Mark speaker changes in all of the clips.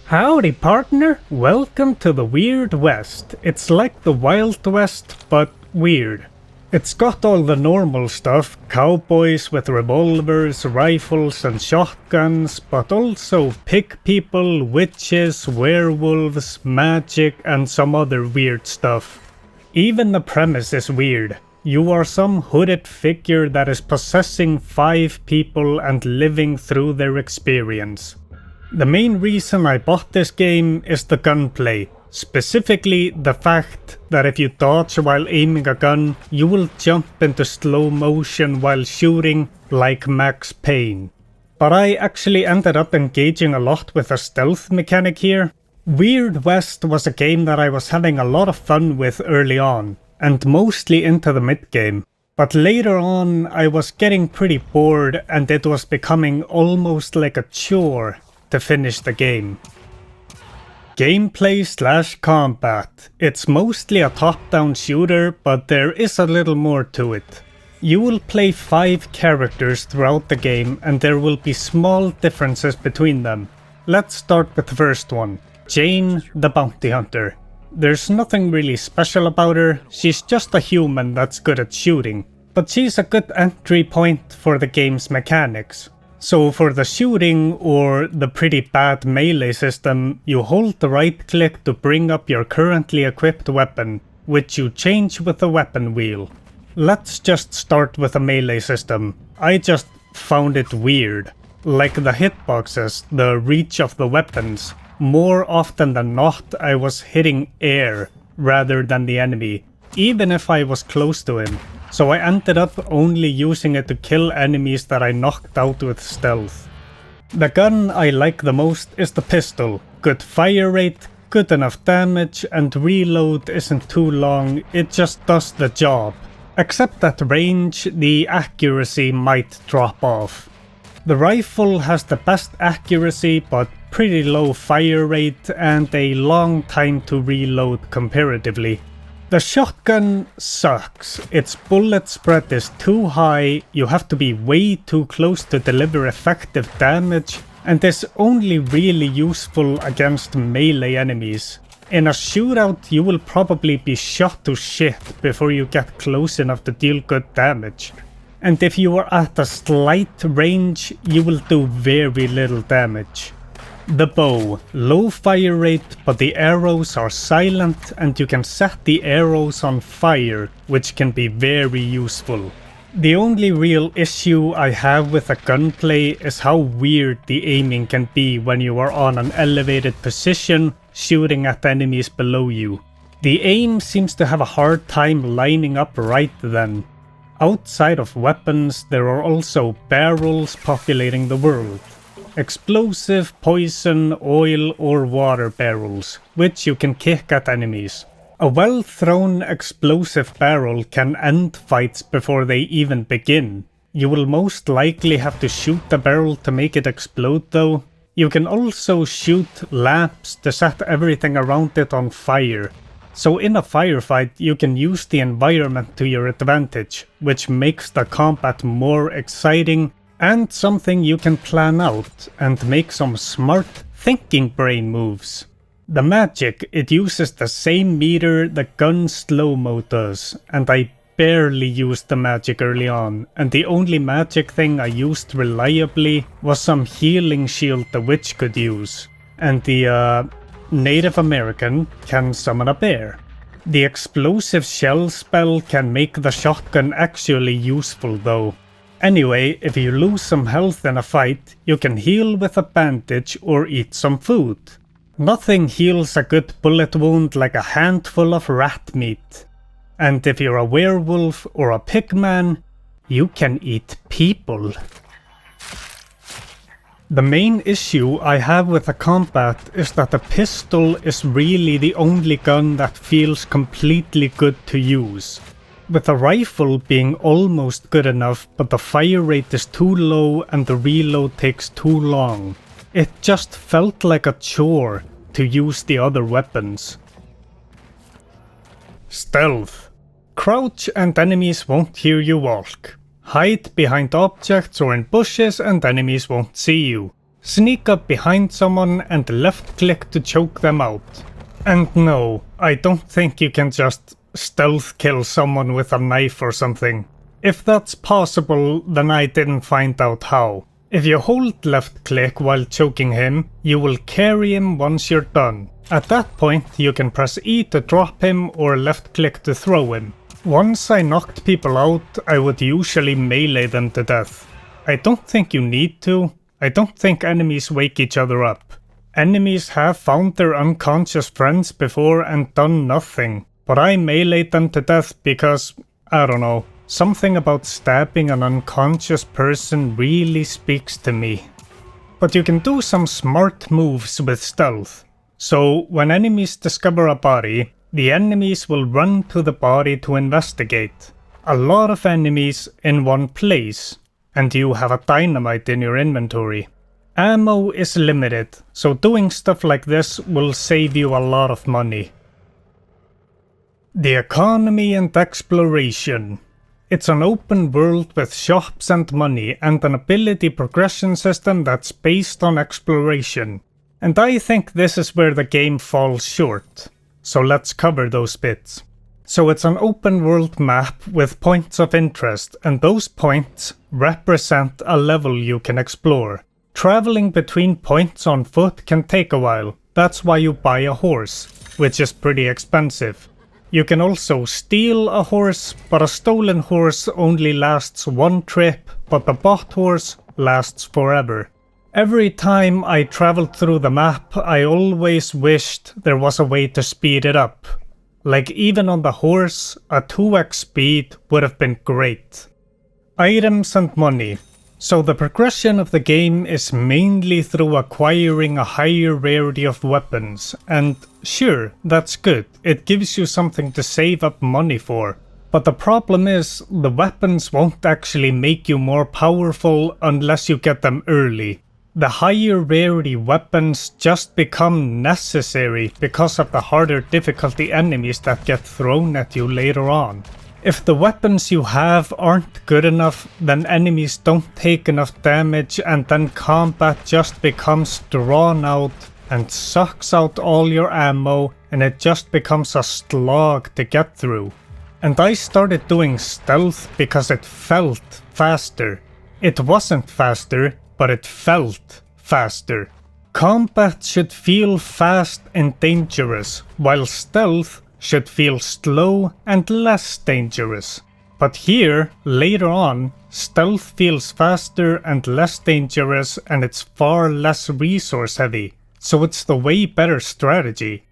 Speaker 1: Howdy partner, welcome to the Weird West. It's like the Wild West, but weird. It's got all the normal stuff, cowboys with revolvers, rifles and shotguns, but also pig people, witches, werewolves, magic and some other weird stuff. Even the premise is weird. You are some hooded figure that is possessing 5 people and living through their experience. The main reason I bought this game is the gunplay, specifically the fact that if you dodge while aiming a gun, you will jump into slow motion while shooting like Max Payne. But I actually ended up engaging a lot with a stealth mechanic here. Weird West was a game that I was having a lot of fun with early on, and mostly into the mid-game. But later on I was getting pretty bored and it was becoming almost like a chore to finish the game. Gameplay/combat. It's mostly a top-down shooter, but there is a little more to it. You will play 5 characters throughout the game and there will be small differences between them. Let's start with the first one, Jane the Bounty Hunter. There's nothing really special about her, she's just a human that's good at shooting, but she's a good entry point for the game's mechanics. So for the shooting or the pretty bad melee system, you hold the right click to bring up your currently equipped weapon, which you change with the weapon wheel. Let's just start with the melee system. I just found it weird. Like the hitboxes, the reach of the weapons. More often than not, I was hitting air rather than the enemy, even if I was close to him. So I ended up only using it to kill enemies that I knocked out with stealth. The gun I like the most is the pistol. Good fire rate, good enough damage, and reload isn't too long, it just does the job. Except at range, the accuracy might drop off. The rifle has the best accuracy but pretty low fire rate and a long time to reload comparatively. The shotgun sucks. Its bullet spread is too high, you have to be way too close to deliver effective damage, and is only really useful against melee enemies. In a shootout you will probably be shot to shit before you get close enough to deal good damage. And if you are at a slight range, you will do very little damage. The bow. Low fire rate, but the arrows are silent and you can set the arrows on fire, which can be very useful. The only real issue I have with the gunplay is how weird the aiming can be when you are on an elevated position, shooting at enemies below you. The aim seems to have a hard time lining up right then. Outside of weapons, there are also barrels populating the world. Explosive, poison, oil or water barrels, which you can kick at enemies. A well-thrown explosive barrel can end fights before they even begin. You will most likely have to shoot the barrel to make it explode though. You can also shoot lamps to set everything around it on fire. So in a firefight you can use the environment to your advantage, which makes the combat more exciting and something you can plan out and make some smart thinking brain moves. The magic, it uses the same meter the gun slow-mo does, and I barely used the magic early on, and the only magic thing I used reliably was some healing shield the witch could use, and the Native American can summon a bear. The explosive shell spell can make the shotgun actually useful though. Anyway, if you lose some health in a fight, you can heal with a bandage or eat some food. Nothing heals a good bullet wound like a handful of rat meat. And if you're a werewolf or a pigman, you can eat people. The main issue I have with the combat is that the pistol is really the only gun that feels completely good to use. With the rifle being almost good enough, but the fire rate is too low and the reload takes too long. It just felt like a chore to use the other weapons. Stealth. Crouch and enemies won't hear you walk. Hide behind objects or in bushes and enemies won't see you. Sneak up behind someone and left click to choke them out. And no, I don't think you can just stealth kill someone with a knife or something. If that's possible, then I didn't find out how. If you hold left click while choking him, you will carry him once you're done. At that point, you can press E to drop him or left click to throw him. Once I knocked people out, I would usually melee them to death. I don't think you need to. I don't think enemies wake each other up. Enemies have found their unconscious friends before and done nothing, but I meleeed them to death because, I don't know, something about stabbing an unconscious person really speaks to me. But you can do some smart moves with stealth. So when enemies discover a body, the enemies will run to the body to investigate. A lot of enemies in one place, and you have a dynamite in your inventory. Ammo is limited, so doing stuff like this will save you a lot of money. The economy and exploration. It's an open world with shops and money and an ability progression system that's based on exploration. And I think this is where the game falls short. So let's cover those bits. So it's an open world map with points of interest, and those points represent a level you can explore. Traveling between points on foot can take a while. That's why you buy a horse, which is pretty expensive. You can also steal a horse, but a stolen horse only lasts one trip, but the bought horse lasts forever. Every time I traveled through the map, I always wished there was a way to speed it up. Like even on the horse, a 2x speed would have been great. Items and money. So the progression of the game is mainly through acquiring a higher rarity of weapons, and sure, that's good, it gives you something to save up money for. But the problem is, the weapons won't actually make you more powerful unless you get them early. The higher rarity weapons just become necessary because of the harder difficulty enemies that get thrown at you later on. If the weapons you have aren't good enough, then enemies don't take enough damage and then combat just becomes drawn out and sucks out all your ammo and it just becomes a slog to get through. And I started doing stealth because it felt faster. It wasn't faster, but it felt faster. Combat should feel fast and dangerous, while stealth should feel slow and less dangerous. But here, later on, stealth feels faster and less dangerous and it's far less resource heavy, so it's the way better strategy.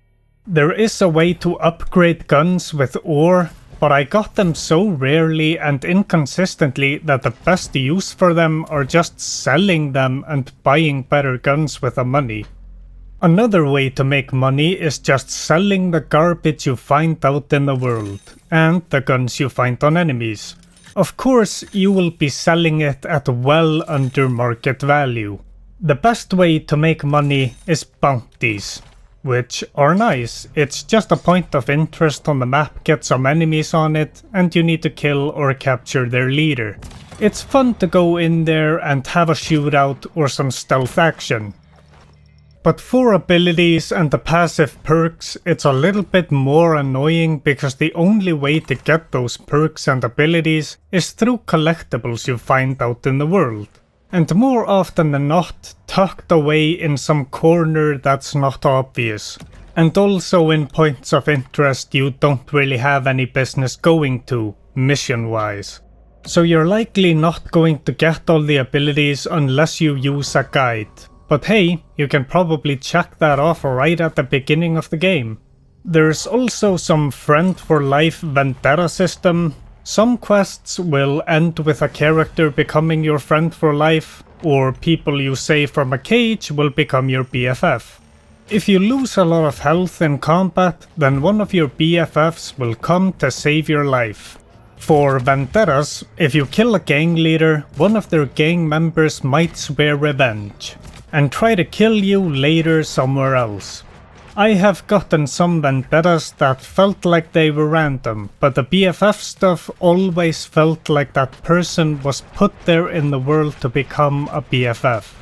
Speaker 1: There is a way to upgrade guns with ore, but I got them so rarely and inconsistently that the best use for them are just selling them and buying better guns with the money. Another way to make money is just selling the garbage you find out in the world, and the guns you find on enemies. Of course, you will be selling it at well under market value. The best way to make money is bounties, which are nice. It's just a point of interest on the map, get some enemies on it, and you need to kill or capture their leader. It's fun to go in there and have a shootout or some stealth action. But for abilities and the passive perks, it's a little bit more annoying because the only way to get those perks and abilities is through collectibles you find out in the world. And more often than not, tucked away in some corner that's not obvious. And also in points of interest you don't really have any business going to, mission-wise. So you're likely not going to get all the abilities unless you use a guide. But hey, you can probably check that off right at the beginning of the game. There's also some friend for life vendetta system. Some quests will end with a character becoming your friend for life, or people you save from a cage will become your BFF. If you lose a lot of health in combat, then one of your BFFs will come to save your life. For vendettas, if you kill a gang leader, one of their gang members might swear revenge and try to kill you later somewhere else. I have gotten some vendettas that felt like they were random, but the BFF stuff always felt like that person was put there in the world to become a BFF.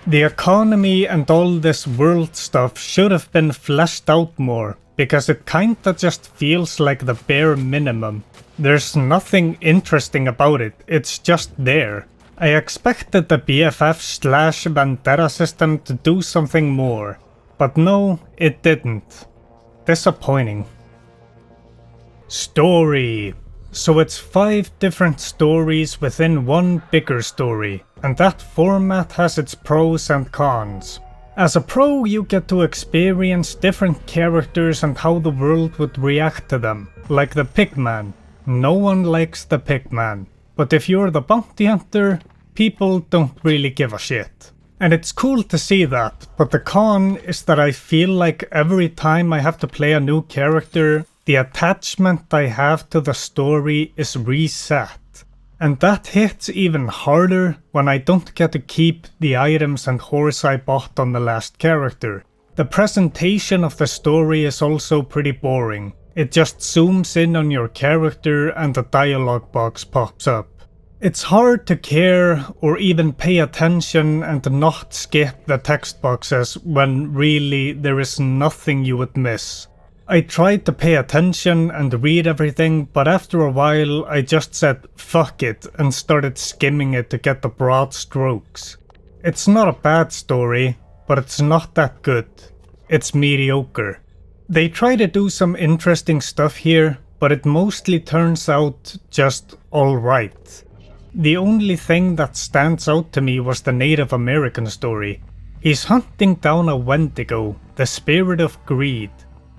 Speaker 1: The economy and all this world stuff should have been fleshed out more, because it kinda just feels like the bare minimum. There's nothing interesting about it, it's just there. I expected the BFF/Vendetta system to do something more, but no, it didn't. Disappointing. Story. So it's 5 different stories within one bigger story, and that format has its pros and cons. As a pro, you get to experience different characters and how the world would react to them, like the Pigman. No one likes the Pigman, but if you're the bounty hunter, people don't really give a shit. And it's cool to see that, but the con is that I feel like every time I have to play a new character, the attachment I have to the story is reset. And that hits even harder when I don't get to keep the items and horse I bought on the last character. The presentation of the story is also pretty boring. It just zooms in on your character and the dialogue box pops up. It's hard to care or even pay attention and not skip the text boxes when really there is nothing you would miss. I tried to pay attention and read everything, but after a while I just said fuck it and started skimming it to get the broad strokes. It's not a bad story, but it's not that good. It's mediocre. They try to do some interesting stuff here, but it mostly turns out just alright. The only thing that stands out to me was the Native American story. He's hunting down a Wendigo, the spirit of greed.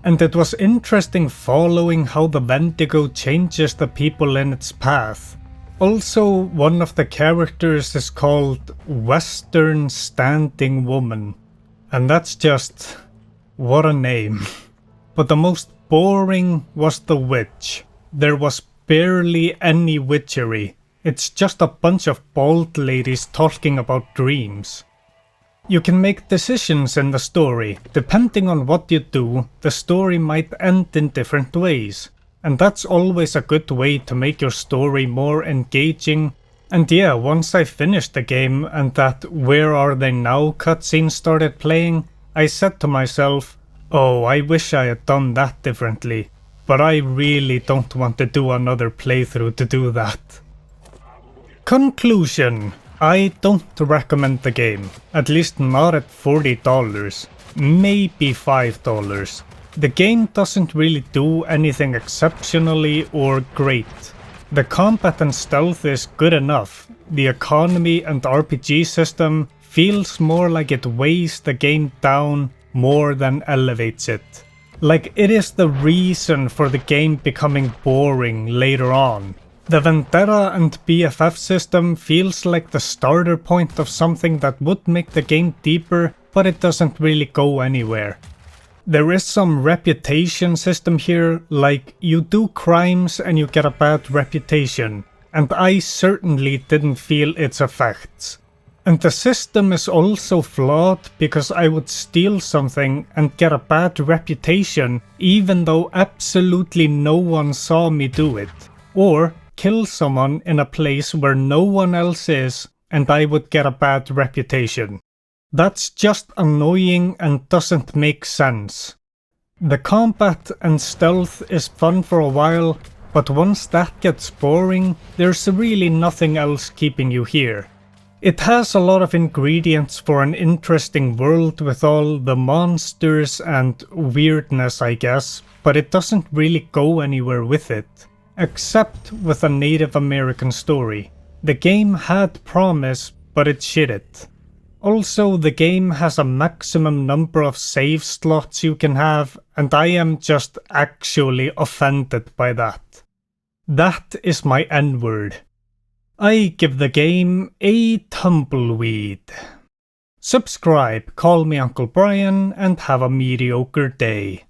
Speaker 1: And it was interesting following how the Wendigo changes the people in its path. Also, one of the characters is called Western Standing Woman. And that's just... what a name. But the most boring was the witch. There was barely any witchery. It's just a bunch of bald ladies talking about dreams. You can make decisions in the story. Depending on what you do, the story might end in different ways. And that's always a good way to make your story more engaging. And yeah, once I finished the game and that "Where Are They Now" cutscene started playing, I said to myself, oh, I wish I had done that differently. But I really don't want to do another playthrough to do that. Conclusion. I don't recommend the game, at least not at $40, maybe $5. The game doesn't really do anything exceptionally or great. The combat and stealth is good enough. The economy and RPG system feels more like it weighs the game down more than elevates it. Like it is the reason for the game becoming boring later on. The Vendetta and BFF system feels like the starter point of something that would make the game deeper, but it doesn't really go anywhere. There is some reputation system here, like you do crimes and you get a bad reputation, and I certainly didn't feel its effects. And the system is also flawed because I would steal something and get a bad reputation even though absolutely no one saw me do it. Or kill someone in a place where no one else is and I would get a bad reputation. That's just annoying and doesn't make sense. The combat and stealth is fun for a while, but once that gets boring, there's really nothing else keeping you here. It has a lot of ingredients for an interesting world with all the monsters and weirdness, I guess, but it doesn't really go anywhere with it. Except with a Native American story. The game had promise, but it shitted. Also, the game has a maximum number of save slots you can have, and I am just actually offended by that. That is my N-word. I give the game a tumbleweed. Subscribe, call me Uncle Brian, and have a mediocre day.